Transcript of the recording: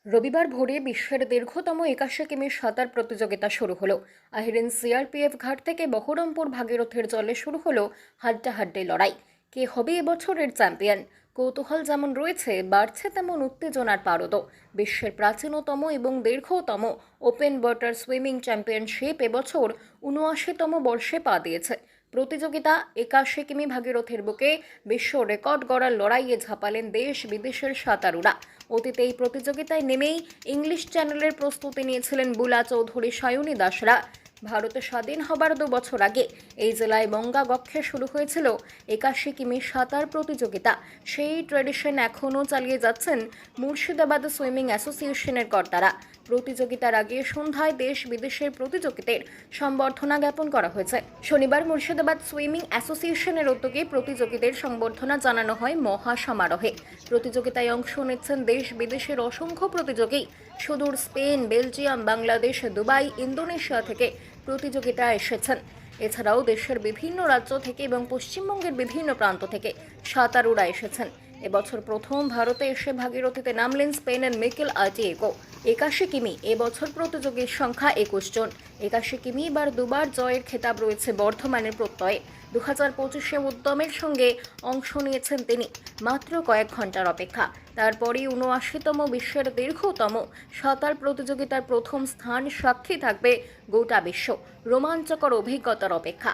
রবিবার ভোরে বিশ্বের দীর্ঘতম ৮১ কিমি সাঁতার প্রতিযোগিতা শুরু হলো। আহিরেন সিআরপিএফ ঘাট থেকে বহরমপুর ভাগীরথীর জলে শুরু হলো হাড্ডাহাড্ডি লড়াই। কে হবে এবছরের চ্যাম্পিয়ন? কৌতূহল যেমন রয়েছে, বাড়ছে তেমন উত্তেজনার পারদও। বিশ্বের প্রাচীনতম এবং দীর্ঘতম ওপেন ওয়াটার সুইমিং চ্যাম্পিয়নশিপ এবছর ৭৯তম বর্ষে পা দিয়েছে। প্রতিযোগিতা ৮১ কিমি ভাগীরথীর বুকে বিশ্ব রেকর্ড গড়ার লড়াইয়ে ঝাঁপালেন দেশ বিদেশের সাঁতারুরা। অতীতে এই প্রতিযোগিতায় নেমেই ইংলিশ চ্যানেলের প্রস্তুতি নিয়েছিলেন বুলা চৌধুরী, সায়নী দাসরা। ভারতে স্বাধীন হবার ২ বছর আগে এই জেলায় বঙ্গাবক্ষে শুরু হয়েছিল ৮১ কিমি সাঁতার প্রতিযোগিতা। সেই ট্র্যাডিশন এখনও চালিয়ে যাচ্ছেন মুর্শিদাবাদ সুইমিং অ্যাসোসিয়েশনের কর্তারা। প্রতিযোগিতার আগে সন্ধ্যায় দেশ বিদেশের প্রতিযোগীদের সম্বর্ধনা জ্ঞাপন করা হয়েছে। শনিবার মুর্শিদাবাদ সুইমিং অ্যাসোসিয়েশনের উদ্যোগে প্রতিযোগীদের সম্বর্ধনা জানানো হয় মহা সমারোহে। প্রতিযোগিতায় অংশ নিচ্ছেন দেশ বিদেশের অসংখ্য প্রতিযোগী। সুদূর Spain, Belgium, Bangladesh, Dubai, Indonesia থেকে প্রতিযোগিতায় এসেছেন। এছাড়াও দেশের বিভিন্ন রাজ্য থেকে এবং পশ্চিমবঙ্গের বিভিন্ন প্রান্ত থেকে সাঁতারুরা এসেছেন। এবছর প্রথম ভারতে এসে ভাগীরথীতে নামলেন স্পেনের মিকেল আর্টিয়েগো। ৮১ কিমি এবছর প্রতিযোগীর সংখ্যা ২১ জন। ৮১ কিমি এবার দুবার জয়ের খেতাব রয়েছে বর্ধমানের প্রত্যয়ে। ২০২৫ উদ্যমের সঙ্গে অংশ নিয়েছেন তিনি। মাত্র কয়েক ঘন্টার অপেক্ষা, তারপরেই ৭৯তম বিশ্বের দীর্ঘতম সাঁতার প্রতিযোগিতার প্রথম স্থান সাক্ষী থাকবে গোটা বিশ্ব। রোমাঞ্চকর অভিজ্ঞতার অপেক্ষা।